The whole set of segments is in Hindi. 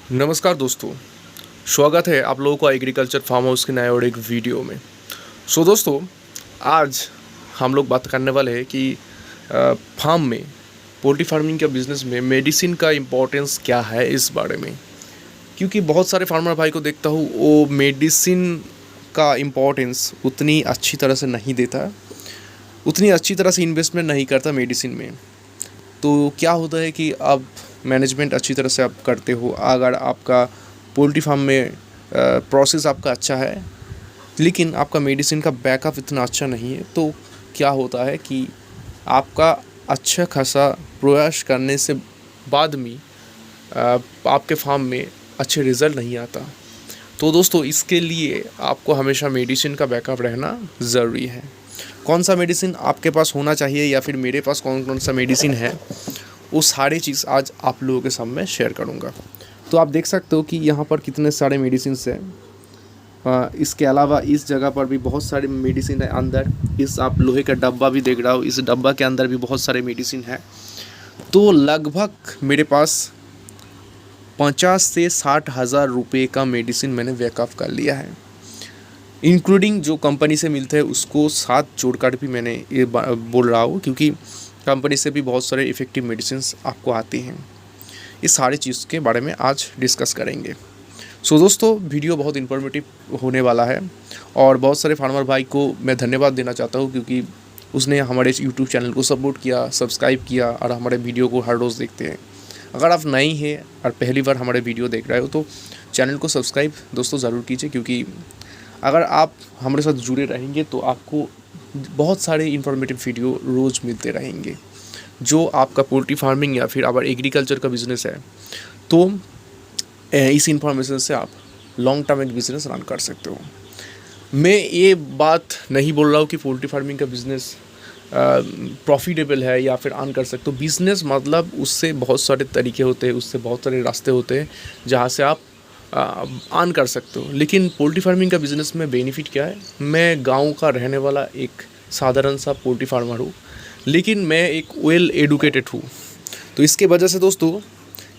नमस्कार दोस्तों, स्वागत है आप लोगों का एग्रीकल्चर फार्म हाउस के नए और एक वीडियो में। दोस्तों, आज हम लोग बात करने वाले हैं कि फार्म में, पोल्ट्री फार्मिंग के बिज़नेस में मेडिसिन का इम्पोर्टेंस क्या है इस बारे में। क्योंकि बहुत सारे फार्मर भाई को देखता हूँ, वो मेडिसिन का इम्पोर्टेंस उतनी अच्छी तरह से नहीं देता, उतनी अच्छी तरह से इन्वेस्टमेंट नहीं करता मेडिसिन में। तो क्या होता है कि अब मैनेजमेंट अच्छी तरह से आप करते हो, अगर आपका पोल्ट्री फार्म में प्रोसेस आपका अच्छा है, लेकिन आपका मेडिसिन का बैकअप इतना अच्छा नहीं है, तो क्या होता है कि आपका अच्छा खासा प्रयास करने से बाद में आपके फार्म में अच्छे रिज़ल्ट नहीं आता। तो दोस्तों, इसके लिए आपको हमेशा मेडिसिन का बैकअप रहना ज़रूरी है। कौन सा मेडिसिन आपके पास होना चाहिए या फिर मेरे पास कौन कौन सा मेडिसिन है, वो सारी चीज़ आज आप लोगों के सामने शेयर करूंगा। तो आप देख सकते हो कि यहाँ पर कितने सारे मेडिसिन हैं। इसके अलावा इस जगह पर भी बहुत सारे मेडिसिन है। अंदर इस आप लोहे का डब्बा भी देख रहा हो, इस डब्बा के अंदर भी बहुत सारे मेडिसिन है। तो लगभग मेरे पास 50 से 60 हज़ार रुपये का मेडिसिन मैंने बैकअप कर लिया है, इंक्लूडिंग जो कंपनी से मिलते हैं उसको साथ जोड़कर भी मैंने ये बोल रहा हूँ, क्योंकि कंपनी से भी बहुत सारे इफ़ेक्टिव मेडिसिन आपको आती हैं। इस सारी चीज़ के बारे में आज डिस्कस करेंगे। दोस्तों, वीडियो बहुत इन्फॉर्मेटिव होने वाला है और बहुत सारे फार्मर भाई को मैं धन्यवाद देना चाहता हूँ, क्योंकि उसने हमारे यूट्यूब चैनल को सपोर्ट किया, सब्सक्राइब किया और हमारे वीडियो को हर रोज़ देखते हैं। अगर आप नए हैं और पहली बार हमारे वीडियो देख रहे हो तो चैनल को सब्सक्राइब दोस्तों ज़रूर कीजिए, क्योंकि अगर आप हमारे साथ जुड़े रहेंगे तो आपको बहुत सारे इन्फॉर्मेटिव वीडियो रोज़ मिलते रहेंगे। जो आपका पोल्ट्री फार्मिंग या फिर अगर एग्रीकल्चर का बिज़नेस है, तो इस इंफॉर्मेशन से आप लॉन्ग टर्म एक बिज़नेस रन कर सकते हो। मैं ये बात नहीं बोल रहा हूँ कि पोल्ट्री फार्मिंग का बिज़नेस प्रॉफिटेबल है या फिर अर्न कर सकते हो। बिज़नेस मतलब उससे बहुत सारे तरीके होते हैं, उससे बहुत सारे रास्ते होते हैं जहाँ से आप अर्न कर सकते हो। लेकिन पोल्ट्री फार्मिंग का बिज़नेस में बेनिफिट क्या है? मैं गांव का रहने वाला एक साधारण सा पोल्ट्री फार्मर हूँ, लेकिन मैं एक वेल एडुकेटेड हूँ। तो इसके वजह से दोस्तों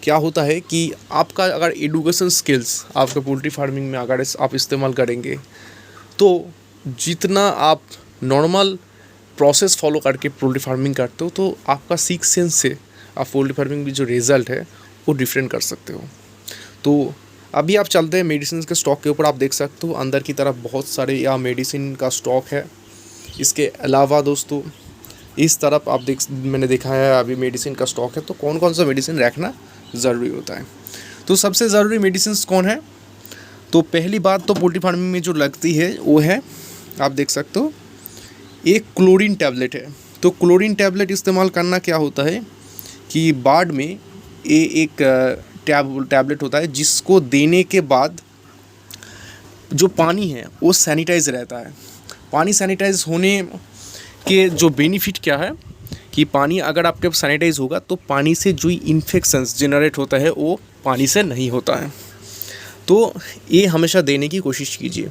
क्या होता है कि आपका अगर एडुकेशन स्किल्स आपका पोल्ट्री फार्मिंग में अगर आप इस्तेमाल करेंगे, तो जितना आप नॉर्मल प्रोसेस फॉलो करके पोल्ट्री फार्मिंग करते हो, तो आपका सिक्स सेंस से आप पोल्ट्री फार्मिंग में जो रिज़ल्ट है वो डिफरेंट कर सकते हो। तो अभी आप चलते हैं मेडिसिन के स्टॉक के ऊपर। आप देख सकते हो अंदर की तरफ बहुत सारे या मेडिसिन का स्टॉक है। इसके अलावा दोस्तों इस तरफ आप मैंने देखा है अभी मेडिसिन का स्टॉक है। तो कौन कौन सा मेडिसिन रखना ज़रूरी होता है? तो सबसे ज़रूरी मेडिसिन कौन है? तो पहली बात तो पोल्ट्री फार्मिंग में जो लगती है वो है, आप देख सकते हो, एक क्लोरीन टैबलेट है। तो क्लोरीन टैबलेट इस्तेमाल करना क्या होता है कि बाढ़ में ये एक टैबलेट होता है, जिसको देने के बाद जो पानी है वो सैनिटाइज रहता है। पानी सैनिटाइज होने के जो बेनिफिट क्या है कि पानी अगर आपके सैनिटाइज होगा तो पानी से जो इन्फेक्शंस जनरेट होता है वो पानी से नहीं होता है। तो ये हमेशा देने की कोशिश कीजिए।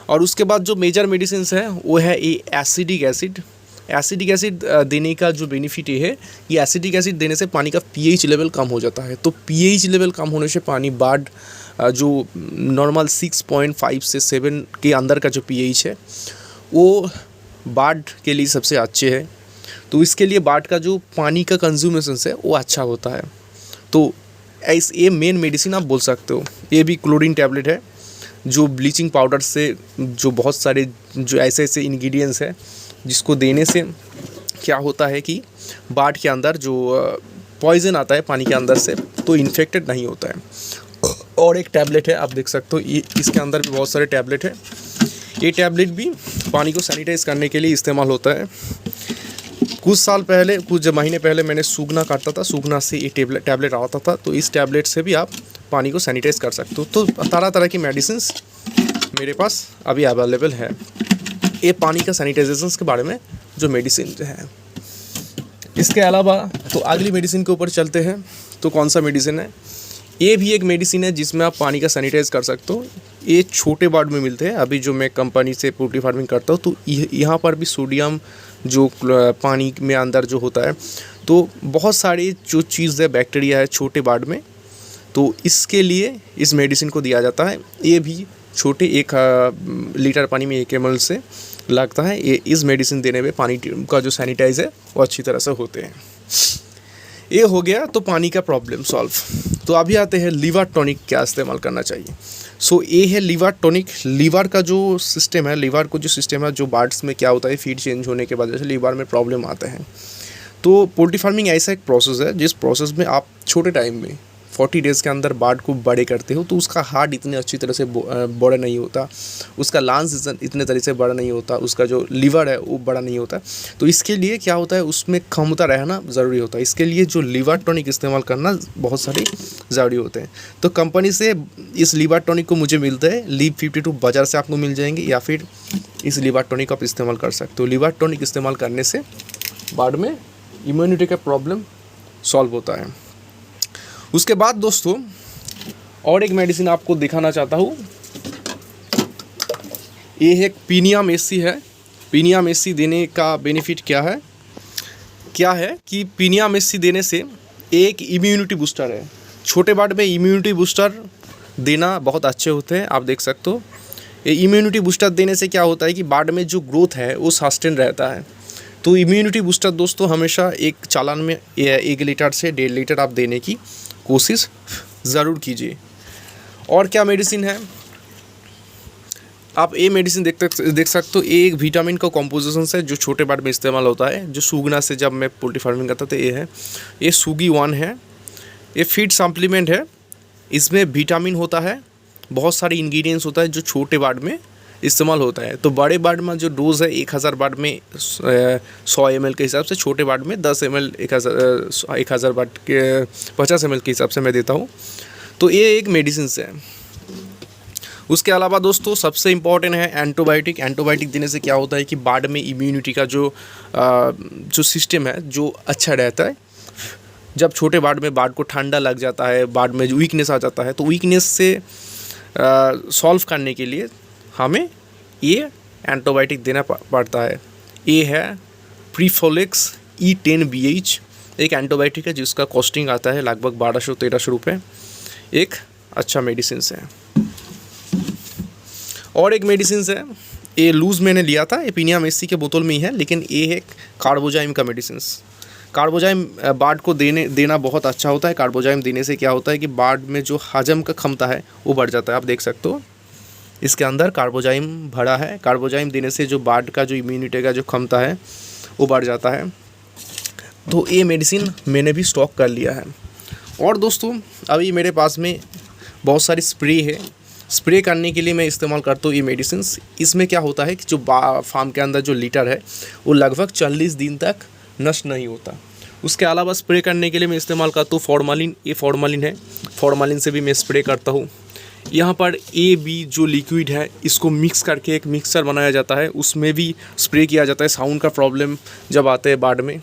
और उसके बाद जो मेजर मेडिसिन है वो है ये एसिडिक एसिड। एसिडिक एसिड देने का जो बेनिफिट ये है, ये एसिडिक एसिड देने से पानी का पीएच लेवल कम हो जाता है। तो पीएच लेवल कम होने से पानी बाढ़ जो नॉर्मल 6.5 से 7 के अंदर का जो पीएच है वो बाढ़ के लिए सबसे अच्छे है। तो इसके लिए बाढ़ का जो पानी का कंज्यूमेशन है वो अच्छा होता है। तो ये मेन मेडिसिन आप बोल सकते हो। ये भी क्लोरीन टैबलेट है, जो ब्लीचिंग पाउडर से, जो बहुत सारे जो ऐसे ऐसे इंग्रेडिएंट्स है जिसको देने से क्या होता है कि बाढ़ के अंदर जो पॉइजन आता है पानी के अंदर से, तो इन्फेक्टेड नहीं होता है। और एक टैबलेट है, आप देख सकते हो, ये इसके अंदर भी बहुत सारे टैबलेट है। ये टैबलेट भी पानी को सैनिटाइज करने के लिए इस्तेमाल होता है। कुछ साल पहले, कुछ महीने पहले मैंने सूगना काटता था, सूगना से ये टैबलेट आता था। तो इस टैबलेट से भी आप पानी को सैनिटाइज कर सकते हो। तो तरह तरह की मेडिसिन मेरे पास अभी अवेलेबल है। ये पानी का सैनिटाइजेशन के बारे में जो मेडिसिन है। इसके अलावा तो अगली मेडिसिन के ऊपर चलते हैं। तो कौन सा मेडिसिन है? ये भी एक मेडिसिन है जिसमें आप पानी का सैनिटाइज कर सकते हो। ये छोटे बार्ड में मिलते हैं। अभी जो मैं कंपनी से पोल्ट्री फार्मिंग करता हूँ, तो यहाँ पर भी सोडियम जो पानी में अंदर जो होता है, तो बहुत सारी जो चीज़ है, बैक्टीरिया है छोटे बार्ड में, तो इसके लिए इस मेडिसिन को दिया जाता है। ये भी छोटे 1 लीटर पानी में 1 ml से लगता है। ये इस मेडिसिन देने में पानी का जो सैनिटाइज है वो अच्छी तरह से होते हैं। ये हो गया तो पानी का प्रॉब्लम सॉल्व। तो अभी आते हैं लीवर टॉनिक क्या इस्तेमाल करना चाहिए। सो ये है लीवर टॉनिक। लीवर का जो सिस्टम है, लीवर को जो सिस्टम है, जो बर्ड्स में क्या होता है, फीड चेंज होने के वजह से लीवर में प्रॉब्लम आते हैं। तो पोल्ट्री फार्मिंग ऐसा एक प्रोसेस है जिस प्रोसेस में आप छोटे टाइम में 40 डेज़ के अंदर बर्ड को बड़े करते हो। तो उसका हार्ट इतने अच्छी तरह से बड़ा नहीं होता, उसका लंग्स इतने तरह से बड़ा नहीं होता, उसका जो लीवर है वो बड़ा नहीं होता। तो इसके लिए क्या होता है, उसमें क्षमता रहना ज़रूरी होता है। इसके लिए जो लीवर टॉनिक इस्तेमाल करना बहुत सारे ज़रूरी होते हैं। तो कंपनी से इस लीवर टॉनिक को मुझे मिलता है लीव 52 बाज़ार से आपको मिल जाएंगे, या फिर इस लीवर टॉनिक आप इस्तेमाल कर सकते हो। लीवर टॉनिक इस्तेमाल करने से बर्ड में इम्यूनिटी का प्रॉब्लम सॉल्व होता है। उसके बाद दोस्तों और एक मेडिसिन आपको दिखाना चाहता हूँ। ये एक पीनियम एसी है। पीनियम एसी देने का बेनिफिट क्या है कि पीनियम एसी देने से एक इम्यूनिटी बूस्टर है। छोटे बर्ड में इम्यूनिटी बूस्टर देना बहुत अच्छे होते हैं, आप देख सकते हो। ये इम्यूनिटी बूस्टर देने से क्या होता है कि बर्ड में जो ग्रोथ है वो सस्टेन रहता है। तो इम्यूनिटी बूस्टर दोस्तों हमेशा एक चालान में 1 लीटर से 1.5 लीटर आप देने की कोशिश ज़रूर कीजिए। और क्या मेडिसिन है, आप ये मेडिसिन देख सकते हो। एक विटामिन का कॉम्पोजिशन से जो छोटे बर्ड में इस्तेमाल होता है, जो सुगना से जब मैं पोल्ट्री फार्मिंग करता था, ये है, ये सुगी 1 है। ये फीड सप्लीमेंट है। इसमें विटामिन होता है, बहुत सारे इंग्रेडिएंट्स होता है जो छोटे बर्ड में इस्तेमाल होता है। तो बड़े बर्ड में जो डोज है 1000 बर्ड में 100 ml के हिसाब से, छोटे बर्ड में 10 ml 1000 बर्ड के 50 ml के हिसाब से मैं देता हूँ। तो ये एक मेडिसिन है। उसके अलावा दोस्तों सबसे इम्पॉर्टेंट है एंटीबायोटिक। एंटीबायोटिक देने से क्या होता है कि बर्ड में इम्यूनिटी का जो सिस्टम है जो अच्छा रहता है। जब छोटे बर्ड में बर्ड को ठंडा लग जाता है, बर्ड में वीकनेस आ जाता है, तो वीकनेस से सॉल्व करने के लिए हमें ये एंटीबायोटिक देना पड़ता है। ये है प्रीफोलेक्स E10BH, एक एंटीबायोटिक है जिसका कॉस्टिंग आता है लगभग 1200-1300 रुपये। एक अच्छा मेडिसिन है। और एक मेडिसिन है, ये लूज़ मैंने लिया था, ये पीनियम एसी के बोतल में ही है, लेकिन ये है कार्बोजाइम का मेडिसिन। कार्बोजाइम बर्ड को देना बहुत अच्छा होता है। कार्बोजाइम देने से क्या होता है कि बर्ड में जो हजम का क्षमता है वो बढ़ जाता है। आप देख सकते हो इसके अंदर कार्बोजाइम भरा है। कार्बोजाइम देने से जो बर्ड का जो इम्यूनिटी का जो क्षमता है वो बढ़ जाता है। तो ये मेडिसिन मैंने भी स्टॉक कर लिया है। और दोस्तों अभी मेरे पास में बहुत सारी स्प्रे है। स्प्रे करने के लिए मैं इस्तेमाल करता हूँ ये मेडिसिन। इसमें क्या होता है कि जो फार्म के अंदर जो लीटर है वो लगभग 40 दिन तक नष्ट नहीं होता। उसके अलावा स्प्रे करने के लिए मैं इस्तेमाल करता हूँ फॉर्मालिन। ये फॉर्मालिन है, फॉर्मालिन से भी मैं स्प्रे करता हूँ। यहाँ पर AB जो लिक्विड है इसको मिक्स करके एक मिक्सचर बनाया जाता है, उसमें भी स्प्रे किया जाता है साउंड का प्रॉब्लम जब आते हैं बर्ड में।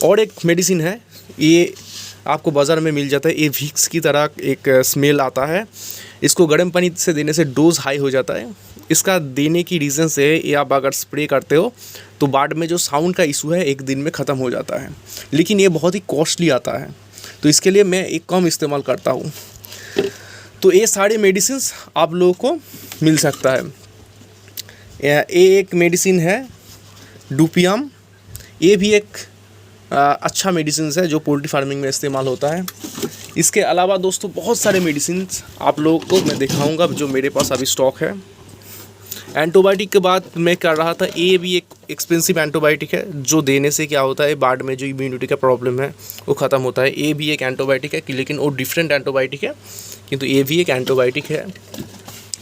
और एक मेडिसिन है, ये आपको बाज़ार में मिल जाता है। ये विक्स की तरह एक स्मेल आता है। इसको गर्म पानी से देने से डोज हाई हो जाता है। इसका देने की रीज़न से ये आप अगर स्प्रे करते हो तो बर्ड में जो साउंड का इशू है 1 दिन में ख़त्म हो जाता है, लेकिन ये बहुत ही कॉस्टली आता है। तो इसके लिए मैं एक कम इस्तेमाल करता हूँ। तो ये सारे मेडिसिन्स आप लोगों को मिल सकता है। ये एक मेडिसिन है डूपियम। ये भी एक अच्छा मेडिसिन है जो पोल्ट्री फार्मिंग में इस्तेमाल होता है। इसके अलावा दोस्तों बहुत सारे मेडिसिन आप लोगों को मैं दिखाऊंगा जो मेरे पास अभी स्टॉक है। एंटीबायोटिक के बाद मैं कर रहा था, ये भी एक एक्सपेंसिव एंटीबायोटिक है जो देने से क्या होता है बर्ड में जो इम्यूनिटी का प्रॉब्लम है वो ख़त्म होता है। ये भी एक एंटीबायोटिक है, लेकिन वो डिफरेंट एंटीबायोटिक है, किंतु ये भी एक एंटीबायोटिक है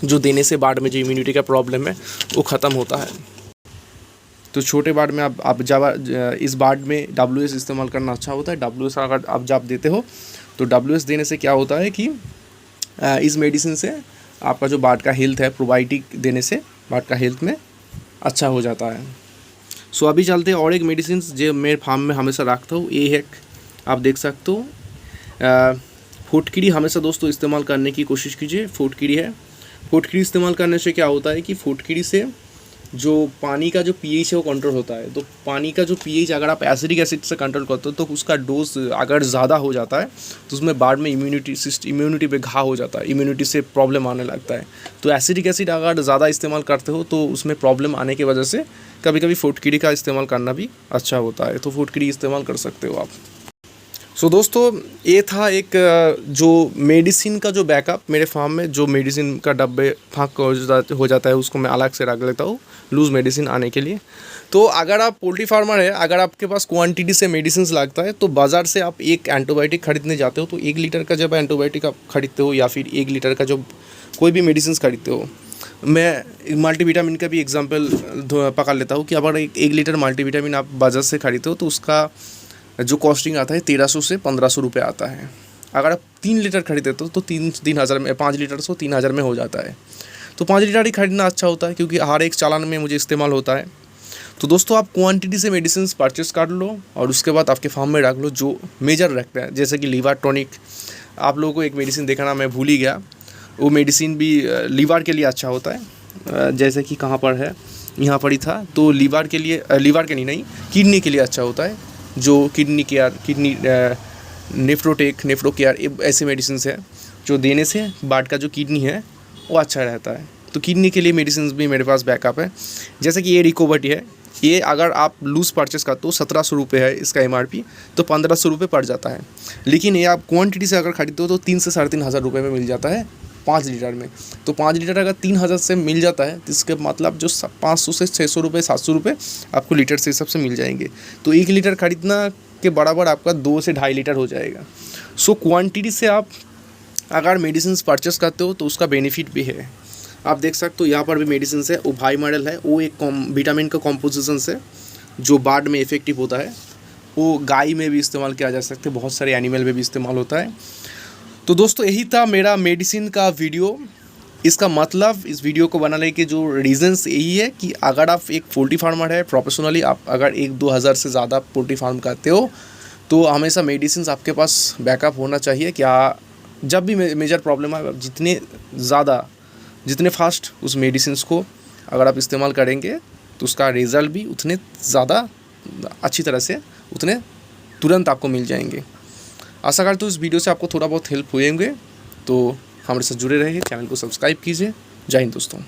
जो देने से बर्ड में जो इम्यूनिटी का प्रॉब्लम है वो ख़त्म होता है। तो छोटे बर्ड में आप जब इस बर्ड में WS इस्तेमाल करना अच्छा होता है। WS अगर आप जब देते हो तो WS देने से क्या होता है कि इस मेडिसिन से आपका जो बर्ड का हेल्थ है, प्रोबायोटिक देने से बर्ड का हेल्थ में अच्छा हो जाता है। सो अभी चलते हैं और एक मेडिसिन जो मेरे फार्म में हमेशा रखता हूँ। ये है, आप देख सकते हो, फुटकिरी हमेशा दोस्तों इस्तेमाल करने की कोशिश कीजिए। फुटकिरी है, फुटकिरी इस्तेमाल करने से क्या होता है कि फुटकिरी से जो पानी का जो पीएच है वो कंट्रोल होता है। तो पानी का जो पीएच अगर आप एसिडिक एसिड से कंट्रोल करते हो तो उसका डोज अगर ज़्यादा हो जाता है तो उसमें बाद में इम्यूनिटी पे घा हो जाता है, इम्यूनिटी से प्रॉब्लम आने लगता है। तो एसिडिक एसिड अगर ज़्यादा इस्तेमाल करते हो तो उसमें प्रॉब्लम आने की वजह से कभी कभी फुटकिरी का इस्तेमाल करना भी अच्छा होता है। तो फुटकिरी इस्तेमाल कर सकते हो आप। सो दोस्तों, ये था एक जो मेडिसिन का जो बैकअप मेरे फार्म में, जो मेडिसिन का डब्बे फाँक हो जाता है उसको मैं अलग से रख लेता हूँ लूज़ मेडिसिन आने के लिए। तो अगर आप पोल्ट्री फार्मर है, अगर आपके पास क्वांटिटी से मेडिसिन लगता है तो बाज़ार से आप एक एंटीबायोटिक खरीदने जाते हो तो 1 लीटर का जब एंटीबायोटिक आप खरीदते हो या फिर 1 लीटर का जब कोई भी मेडिसिन खरीदते हो, मैं मल्टीविटामिन का भी एग्जांपल पकड़ लेता हूँ कि अगर 1 लीटर मल्टीविटामिन आप बाज़ार से खरीदते हो तो उसका जो कॉस्टिंग आता है 1300 से 1500 रुपये आता है। अगर आप 3 लीटर खरीदते हो तो 3,000 में, 5 लीटर से 3,000 में हो जाता है। तो 5 लीटर ही खरीदना अच्छा होता है क्योंकि हर एक चालान में मुझे इस्तेमाल होता है। तो दोस्तों, आप क्वांटिटी से मेडिसिन परचेस कर लो और उसके बाद आपके फार्म में रख लो जो मेजर रखते हैं, जैसे कि लीवर टॉनिक। आप लोगों को एक मेडिसिन देखना मैं भूल ही गया, वो मेडिसिन भी लीवर के लिए अच्छा होता है। जैसे कि कहाँ पर है, यहाँ पर ही था। तो लीवर के लिए, लीवर के नहीं किडनी के लिए अच्छा होता है। जो kidney care, kidney nephro care, ऐसे मेडिसिन है जो देने से बार्ड का जो किडनी है वो अच्छा रहता है। तो किडनी के लिए मेडिसिन भी मेरे पास बैकअप है। जैसे कि ये रिकोवर्टी है, ये अगर आप लूज़ परचेस करते हो 1700 रुपये है इसका MRP, तो 1500 रुपये पड़ जाता है। लेकिन ये आप क्वांटिटी से अगर खरीदते हो तो 3 से 3,500 रुपये में मिल जाता है 5 लीटर में। तो 5 लीटर अगर 3,000 से मिल जाता है तो इसके मतलब जो 500 से 600 रुपये, 700 रुपये आपको लीटर से हिसाब से मिल जाएंगे। तो 1 लीटर खरीदना के बराबर आपका 2 से 2.5 लीटर हो जाएगा। सो क्वांटिटी से आप अगर मेडिसिन परचेस करते हो तो उसका बेनिफिट भी है। आप देख सकते हो यहाँ पर भी मेडिसिन है, वो भाई मॉडल है, वो एक विटामिन का कॉम्पोजिशन से जो बार्ड में इफेक्टिव होता है। वो गाय में भी इस्तेमाल किया जा सकता है, बहुत सारे एनिमल में भी इस्तेमाल होता है। तो दोस्तों, यही था मेरा मेडिसिन का वीडियो। इसका मतलब इस वीडियो को बनाने के जो रीज़न्स यही है कि अगर आप एक पोल्ट्री फार्मर है प्रोफेशनली, आप अगर 1-2 हज़ार से ज़्यादा पोल्ट्री फार्म करते हो तो हमेशा मेडिसिन आपके पास बैकअप होना चाहिए। क्या जब भी मेजर प्रॉब्लम है, जितने फास्ट उस मेडिसिन को अगर आप इस्तेमाल करेंगे तो उसका रिज़ल्ट भी उतने ज़्यादा अच्छी तरह से, उतने तुरंत आपको मिल जाएंगे। आशा करता हूँ इस वीडियो से आपको थोड़ा बहुत हेल्प हुए होंगे। तो हमारे साथ जुड़े रहिए, चैनल को सब्सक्राइब कीजिए। जय हिंद दोस्तों।